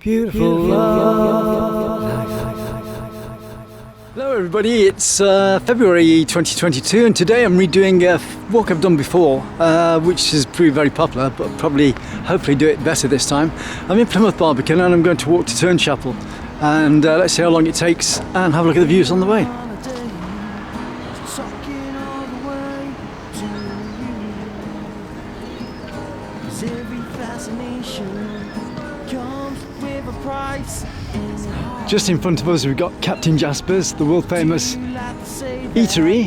Beautiful life. Hello everybody, it's February 2022 and today I'm redoing a walk I've done before, which has proved very popular, but hopefully do it better this time. I'm in Plymouth Barbican and I'm going to walk to Turnchapel, and let's see how long it takes and have a look at the views on the way. Just in front of us we've got Captain Jasper's, the world famous eatery.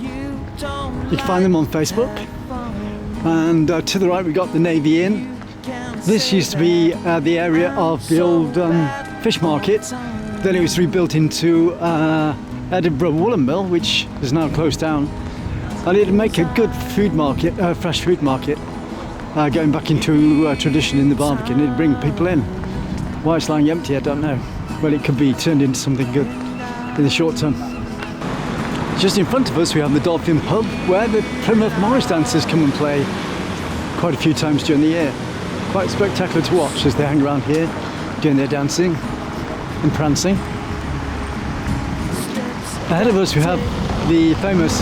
You can find them on Facebook. And to the right we've got the Navy Inn. This used to be the area of the old fish market. Then it was rebuilt into Edinburgh Woolen Mill, which is now closed down. And it'd make a good food market, fresh food market, going back into tradition in the Barbican. It'd bring people in. Why it's lying empty, I don't know. Well, it could be turned into something good in the short term. Just in front of us we have the Dolphin Pub, where the Plymouth Morris dancers come and play quite a few times during the year. Quite spectacular to watch as they hang around here doing their dancing and prancing. Ahead of us we have the famous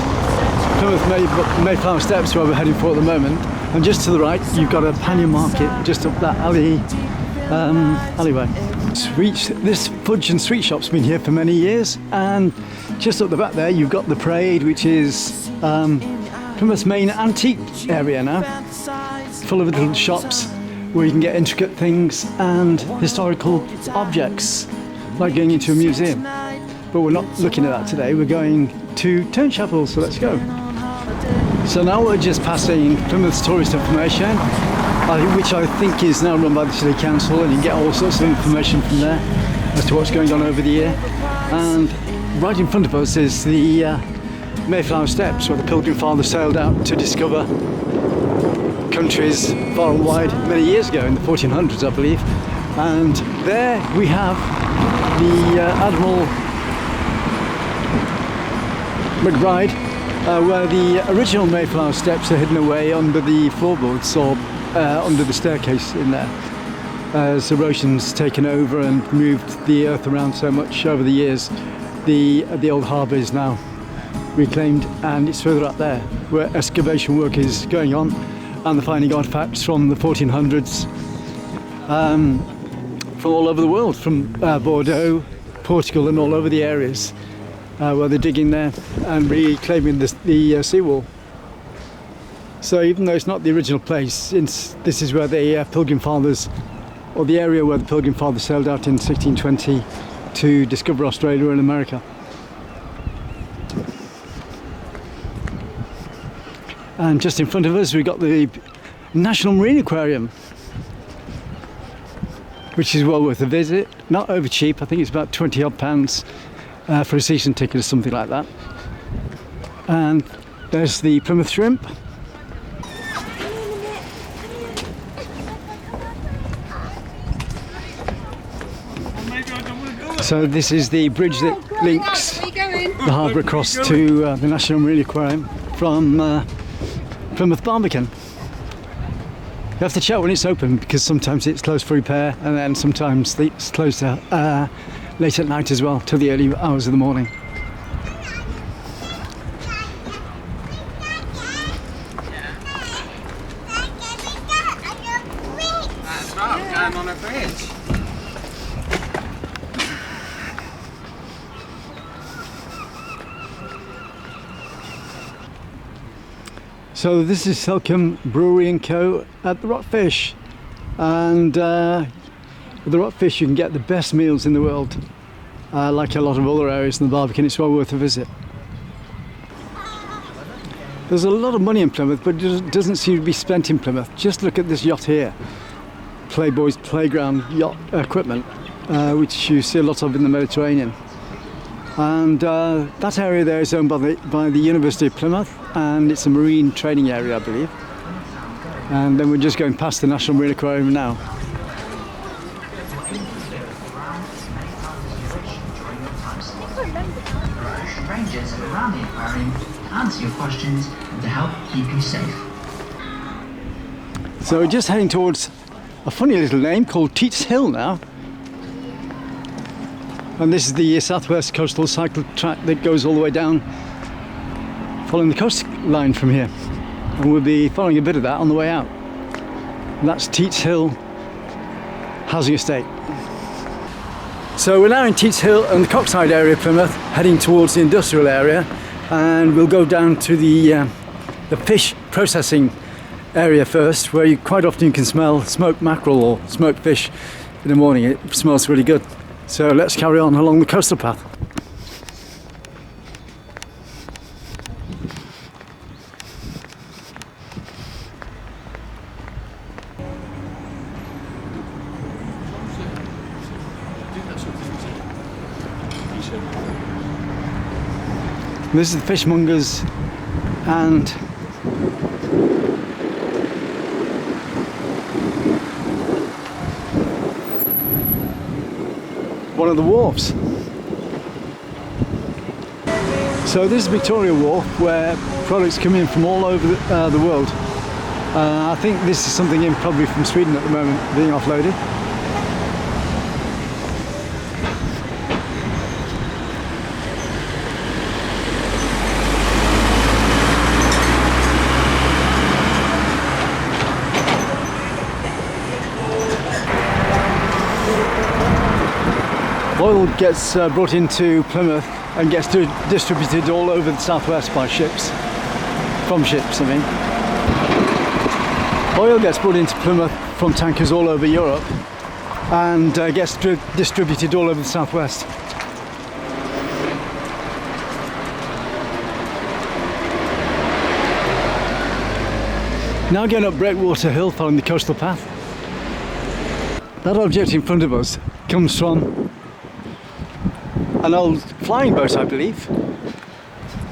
Plymouth Mayflower Steps, where we're heading for at the moment. And just to the right you've got a pannier market just up that alleyway. This fudge and sweet shop's been here for many years, and just up the back there you've got the parade, which is Plymouth's main antique area now, full of little shops where you can get intricate things and historical objects, like going into a museum. But we're not looking at that today, we're going to Turnchapel, so let's go. So now we're just passing Plymouth's tourist information, which I think is now run by the City Council, and you can get all sorts of information from there as to what's going on over the year. And right in front of us is the Mayflower Steps, where the Pilgrim Fathers sailed out to discover countries far and wide many years ago, in the 1400s I believe. And there we have the Admiral McBride, where the original Mayflower Steps are hidden away under the floorboards, or under the staircase in there, as erosion's taken over and moved the earth around so much over the years. The old harbour is now reclaimed, and it's further up there where excavation work is going on, and they're finding artefacts from the 1400s from all over the world, from Bordeaux, Portugal, and all over the areas where they're digging there and reclaiming the seawall. So even though it's not the original place, this is where the Pilgrim Fathers, or the area where the Pilgrim Fathers sailed out in 1620 to discover Australia and America. And just in front of us we've got the National Marine Aquarium, which is well worth a visit. Not over cheap, I think it's about £20 odd for a season ticket or something like that. And there's the Plymouth Shrimp. So this is the bridge that links the harbour across to the National Marine Aquarium from Plymouth Barbican. You have to check when it's open, because sometimes it's closed for repair, and then sometimes it's closed late at night as well, till the early hours of the morning. That's right, I'm going on a bridge. So this is Selcombe Brewery & Co. at the Rockfish, and with the Rockfish you can get the best meals in the world, like a lot of other areas in the Barbican. It's well worth a visit. There's a lot of money in Plymouth, but it doesn't seem to be spent in Plymouth. Just look at this yacht here, Playboy's Playground yacht equipment, which you see a lot of in the Mediterranean. And that area there is owned by the University of Plymouth, and it's a marine training area, I believe. And then we're just going past the National Marine Aquarium now. Rangers around the aquarium to answer your questions and to help keep you safe. So we're just heading towards a funny little name called Teats Hill now, And this is the Southwest Coastal Cycle Track that goes all the way down, following the coastline from here. And we'll be following a bit of that on the way out. And that's Teats Hill Housing Estate. So we're now in Teats Hill and the Coxside area of Plymouth, heading towards the industrial area, and we'll go down to the fish processing area first, where quite often you can smell smoked mackerel or smoked fish in the morning. It smells really good. So let's carry on along the coastal path. This is the Fishmongers and one of the wharfs. So this is Victoria Wharf, where products come in from all over the world. I think this is something in probably from Sweden at the moment being offloaded. Oil gets brought into Plymouth and gets distributed all over the southwest by ships, from ships I mean. Oil gets brought into Plymouth from tankers all over Europe and gets distributed all over the southwest. Now going up Breakwater Hill following the coastal path. That object in front of us comes from an old flying boat, I believe.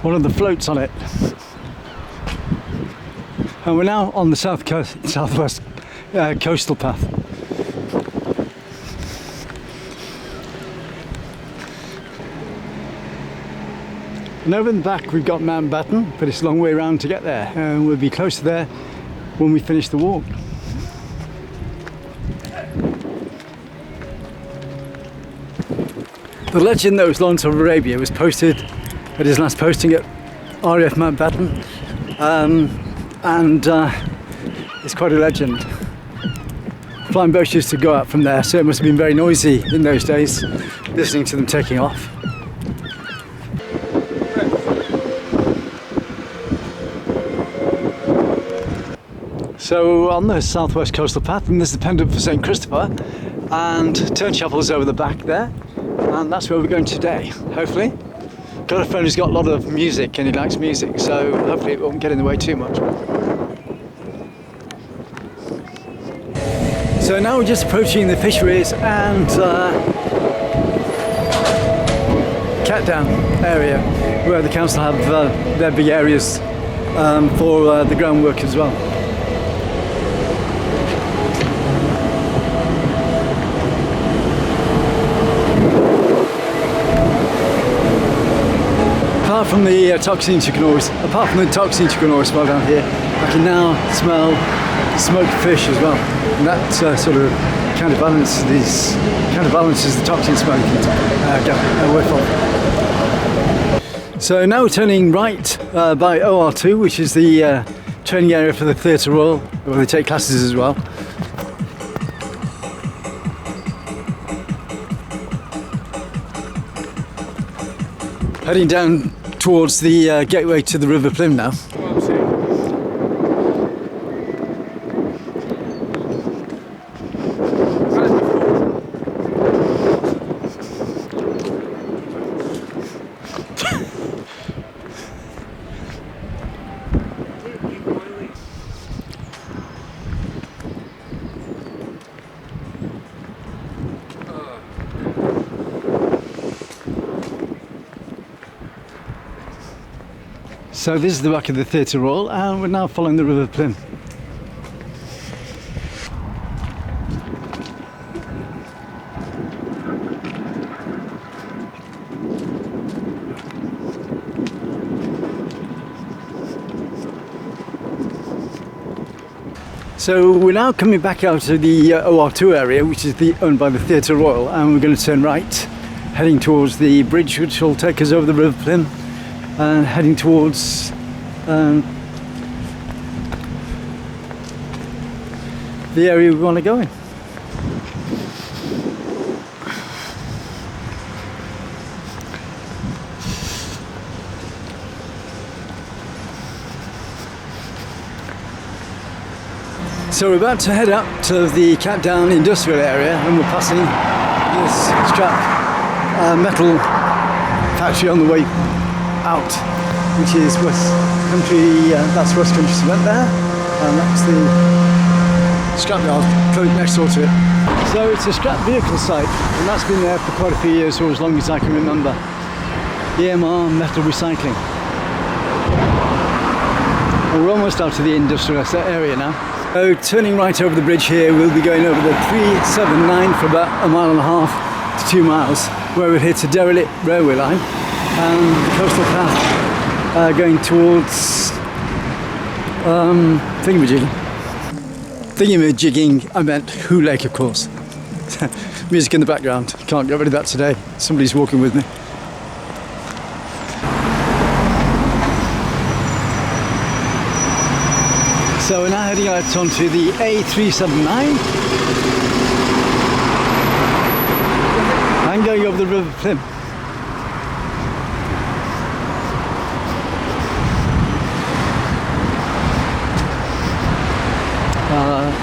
One of the floats on it. And we're now on the southwest coastal path. And over in the back we've got Mountbatten, but it's a long way around to get there. And we'll be close to there when we finish the walk. The legend that was Lawrence of Arabia was posted at his last posting at RAF Mountbatten, and it's quite a legend. Flying boats used to go out from there, so it must have been very noisy in those days, listening to them taking off. So on the southwest coastal path, and there's the pendant for St Christopher, and Turnchapel's over the back there. And that's where we're going today, hopefully. Got a friend who's got a lot of music and he likes music, so hopefully it won't get in the way too much. So now we're just approaching the fisheries and cat dam area, where the council have their big areas for the groundwork as well. Apart from the toxins you can always smell down here, I can now smell smoked fish as well, and that sort of counterbalances the toxin smell you can get away from. So now we're turning right by OR2, which is the training area for the Theatre Royal, where they take classes as well. Heading down towards the gateway to the River Plym now. So this is the back of the Theatre Royal, and we're now following the River Plym. So we're now coming back out to the OR2 area, which is owned by the Theatre Royal, and we're going to turn right, heading towards the bridge which will take us over the River Plym, and heading towards the area we want to go in. So we're about to head up to the Catdown industrial area, and we're passing this scrap metal factory on the way out, which is West Country, that's West Country Cement there, and that's the scrapyard next door to it. So it's a scrap vehicle site, and that's been there for quite a few years, or as long as I can remember. EMR Metal Recycling. And we're almost out to the industrial area now. So turning right over the bridge here, we'll be going over the 379 for about 1.5 to 2 miles, where we'll hit a derelict railway line and the coastal path going towards Thingy-jigging, I meant Hu Lake, of course. Music in the background, can't get rid of that today. Somebody's walking with me. So we're now heading out onto the A379 and going over the River Plym.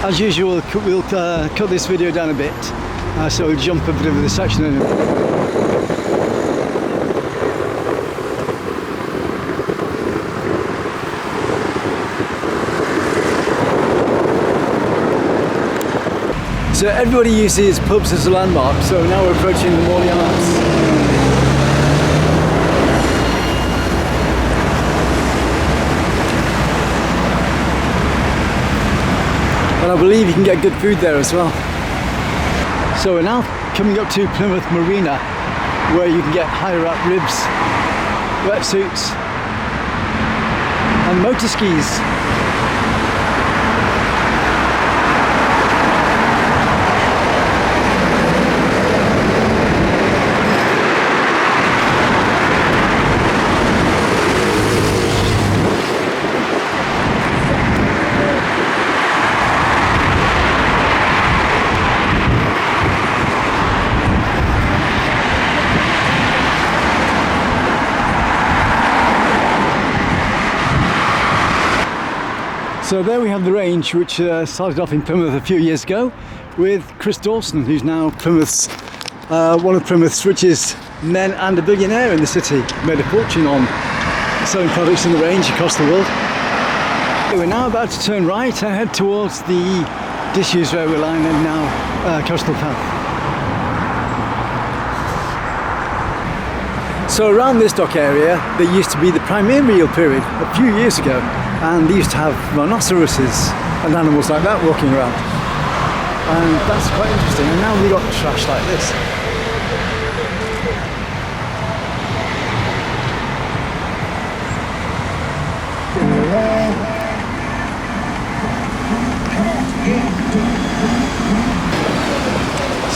As usual, we'll cut this video down a bit, so we'll jump a bit over the section in. So everybody uses pubs as a landmark, so now we're approaching the Morley Arms. And I believe you can get good food there as well. So we're now coming up to Plymouth Marina, where you can get higher up ribs, wetsuits and motor skis. So there we have the range, which started off in Plymouth a few years ago with Chris Dawson, who's now Plymouth's one of Plymouth's richest men and a billionaire in the city. Made a fortune on selling products in the range across the world. We're now about to turn right and head towards the disused railway line and now coastal path. So around this dock area there used to be the Primordial period a few years ago, and they used to have rhinoceroses and animals like that walking around, and that's quite interesting. And now we've got trash like this.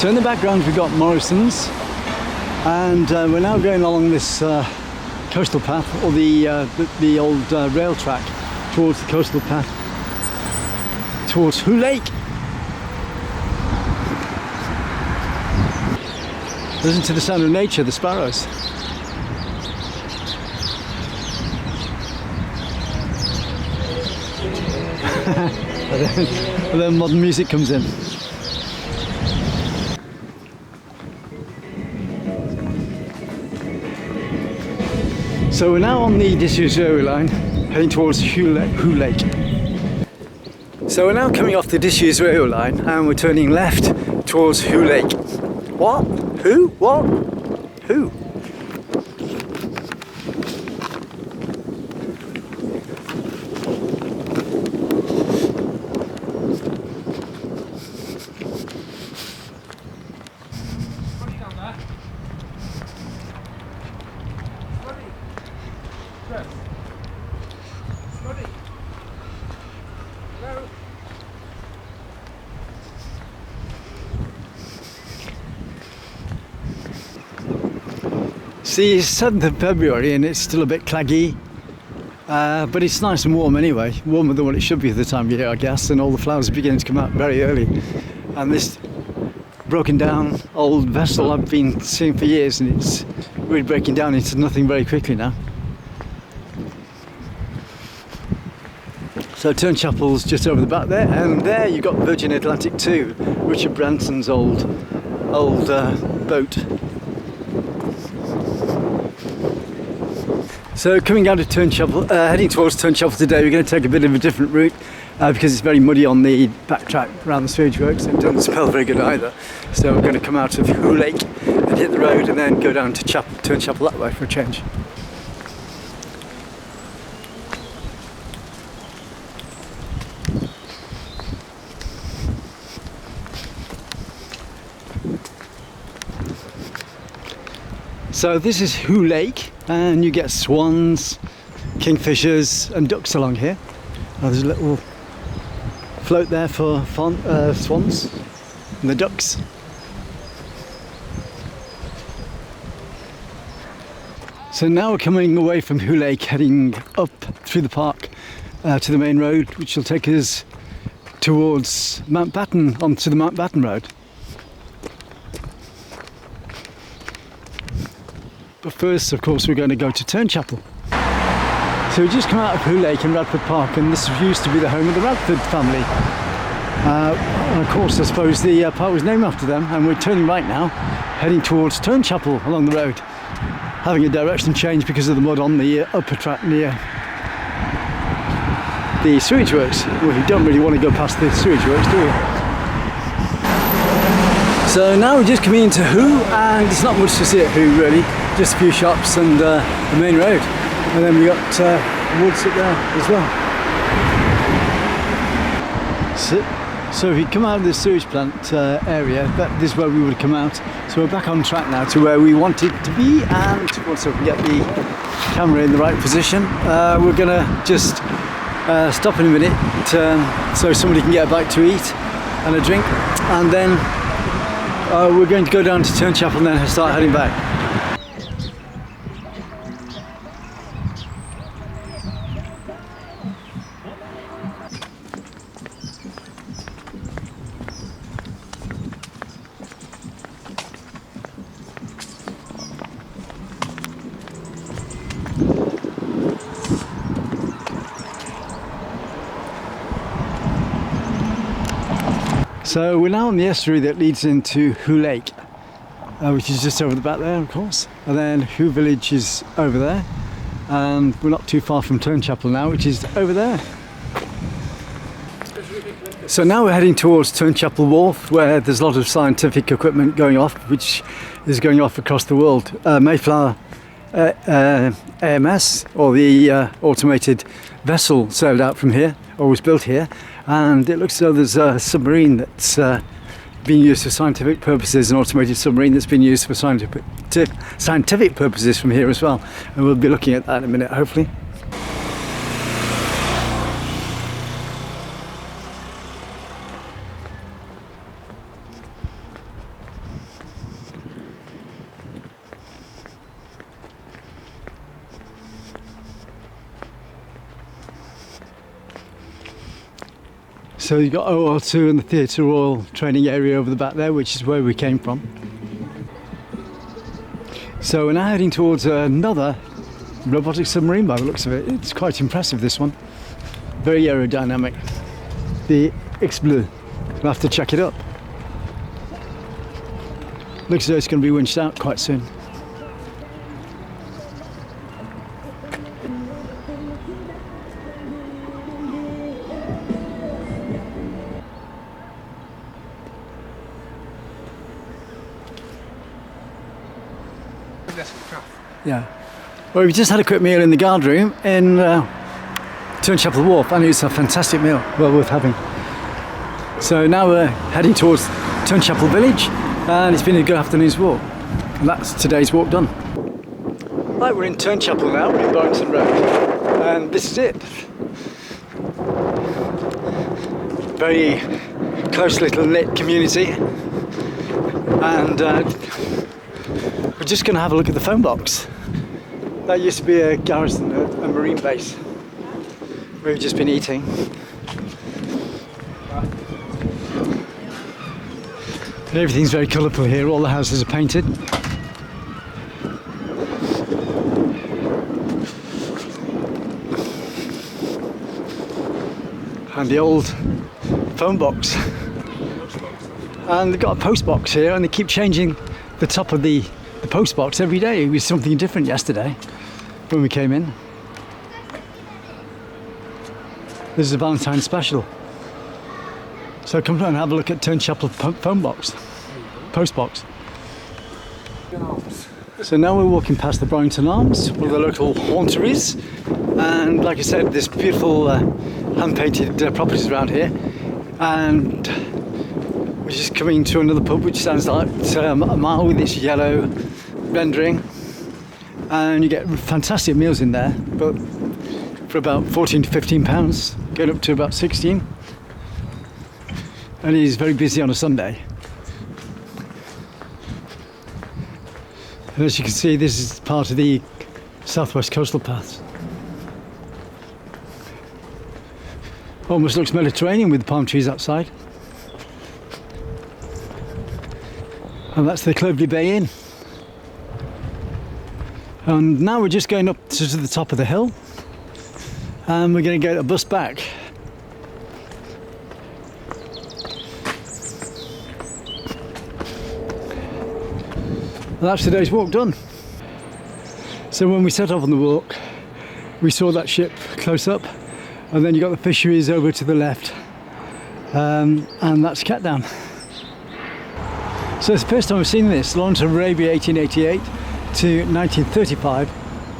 So in the background we've got Morrison's, and we're now going along this coastal path, or the old rail track, towards the coastal path, towards Hu Lake. Listen to the sound of nature, the sparrows. and then modern music comes in. So we're now on the disused railway line, heading towards Hu Lake. So we're now coming off the disused railway line and we're turning left towards Hu Lake. What? Who? What? Who? the 7th of February and it's still a bit claggy, but it's nice and warm anyway, warmer than what it should be at the time of year, I guess, and all the flowers are beginning to come out very early. And this broken down old vessel I've been seeing for years, and it's really breaking down into nothing very quickly now. So Turnchapel's just over the back there, and there you've got Virgin Atlantic 2, Richard Branson's old boat. So coming down to Turnchapel, heading towards Turnchapel today, we're going to take a bit of a different route because it's very muddy on the backtrack around the sewage works, and it doesn't smell very good either. So we're going to come out of Hu Lake and hit the road and then go down to Turnchapel that way for a change. So this is Hu Lake, and you get swans, kingfishers and ducks along here. There's a little float there for swans and the ducks. So now we're coming away from Hu Lake, heading up through the park to the main road, which will take us towards Mountbatten, onto the Mountbatten Road. But first, of course, we're going to go to Turnchapel. So we just come out of Hu Lake in Radford Park, and this used to be the home of the Radford family. And of course, I suppose the park was named after them, and we're turning right now, heading towards Turnchapel along the road, having a direction change because of the mud on the upper track near the sewage works. Well, you don't really want to go past the sewage works, do you? So now we're just coming into Hu, and there's not much to see at Hu really, just a few shops and the main road, and then we got woods up there as well. So if you come out of the sewage plant area, this is where we would come out. So we're back on track now to where we wanted to be, and once we can get the camera in the right position, we're gonna just stop in a minute so somebody can get a bite to eat and a drink, and then we're going to go down to Turnchapel and then start heading back. So we're now on the estuary that leads into Hu Lake, which is just over the back there, of course, and then Hu Village is over there, and we're not too far from Turnchapel now, which is over there. So now we're heading towards Turnchapel Wharf, where there's a lot of scientific equipment going off, which is going off across the world. Mayflower AMS, or the automated vessel, sailed out from here, or was built here, and it looks as though there's a submarine that's being used for scientific purposes, an automated submarine that's been used for scientific purposes from here as well, and we'll be looking at that in a minute, hopefully. So you've got OR2 and the Theatre Royal training area over the back there, which is where we came from. So we're now heading towards another robotic submarine by the looks of it. It's quite impressive, this one. Very aerodynamic. The X-Bleu. We'll have to check it up. Looks as though it's going to be winched out quite soon. Yeah. Well, we just had a quick meal in the guard room in Turnchapel Wharf, and it was a fantastic meal, well worth having. So now we're heading towards Turnchapel Village, and it's been a good afternoon's walk. And that's today's walk done. Right, we're in Turnchapel now, we're in Barrington Road, and this is it. Very close little knit community, and We're just going to have a look at the phone box. That used to be a garrison, a marine base. We've just been eating. And everything's very colourful here, all the houses are painted. And the old phone box. And they've got a post box here, and they keep changing the top of the post box every day. It was something different yesterday when we came in. This is a Valentine's special. So come and have a look at Turnchapel phone box, post box. So now we're walking past the Barrington Arms, one of the local haunteries. And like I said, there's beautiful hand-painted properties around here. And we're just coming to another pub which stands like a mile with its yellow rendering. And you get fantastic meals in there, but for about 14 to 15 pounds, going up to about 16. And it is very busy on a Sunday. And as you can see, this is part of the Southwest Coastal Path. Almost looks Mediterranean with the palm trees outside. And that's the Clovelly Bay Inn. And now we're just going up to the top of the hill. And we're going to get a bus back. And that's today's walk done. So when we set off on the walk, we saw that ship close up, and then you got the fisheries over to the left, and that's Cat Down. So it's the first time I've seen this. Lawrence of Arabia 1888 to 1935.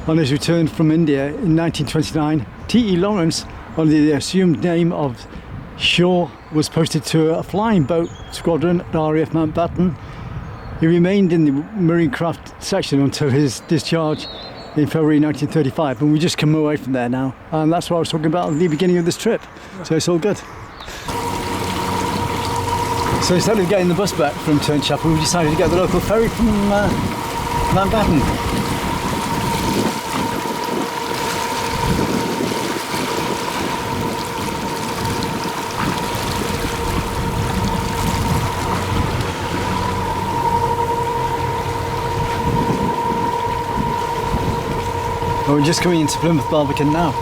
On his return from India in 1929, T.E. Lawrence, under the assumed name of Shaw, was posted to a flying boat squadron at RAF Mountbatten. He remained in the Marine Craft section until his discharge in February 1935, and we just come away from there now. And that's what I was talking about at the beginning of this trip. So it's all good. So instead of getting the bus back from Turnchapel, we decided to get the local ferry from Mountbatten. Well, we're just coming into Plymouth Barbican now.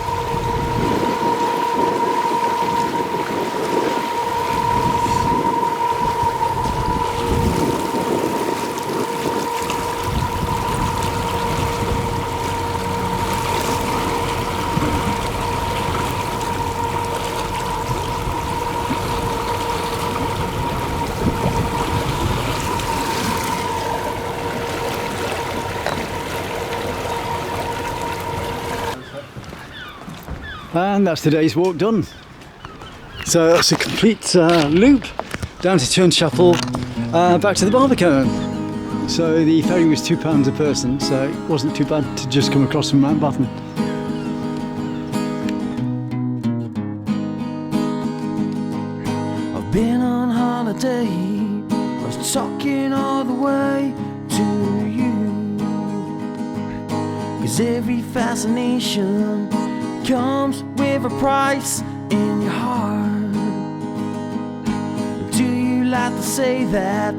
And that's today's walk done. So that's a complete loop down to Turnchapel, back to the Barbican. So the ferry was £2 a person, so it wasn't too bad to just come across from Mountbatten. I've been on holiday, I was talking all the way to you, 'cause every fascination comes with a price in your heart. Do you like to say that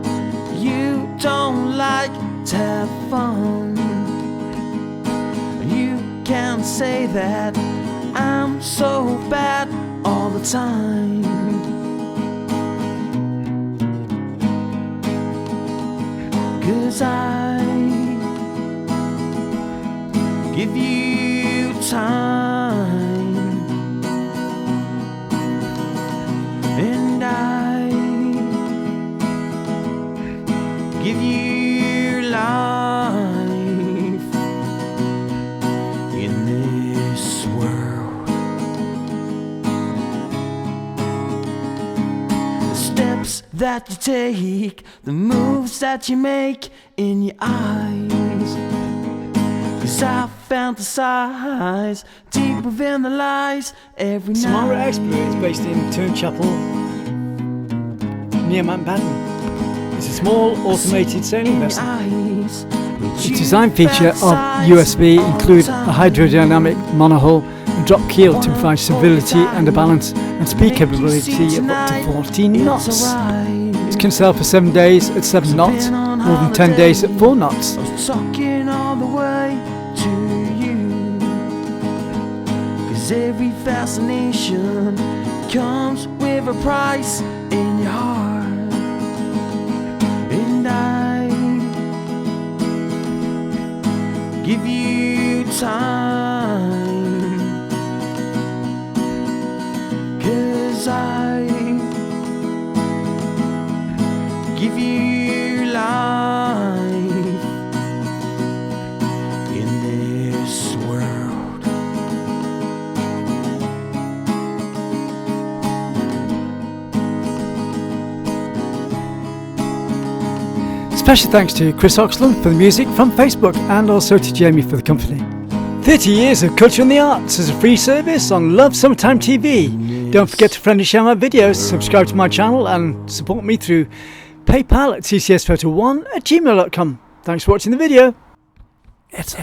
you don't like to have fun? You can't say that I'm so bad all the time. 'Cause I give you time, and I give you life in this world. The steps that you take, the moves that you make in your eyes, 'cause I fantasize deep within the lies every night. Samara Expert is based in Turnchapel, near Mountbatten. It's a small automated sailing vessel. Its design feature of USB include a hydrodynamic monohull and drop keel to provide stability and a balance and speed capability of up to 14 knots. It can sail for 7 days at 7 knots, more than 10 days at 4 knots. Talking all the way to you, 'cause every fascination comes with a price in your heart. And I give you time, 'cause I give you life in this world. Special thanks to Chris Oxland for the music from Facebook and also to Jamie for the company. 30 years of culture and the arts as a free service on Love Summertime TV. Don't forget to friend and share my videos, subscribe to my channel and support me through PayPal at tcsphoto1@gmail.com. Thanks for watching the video. It's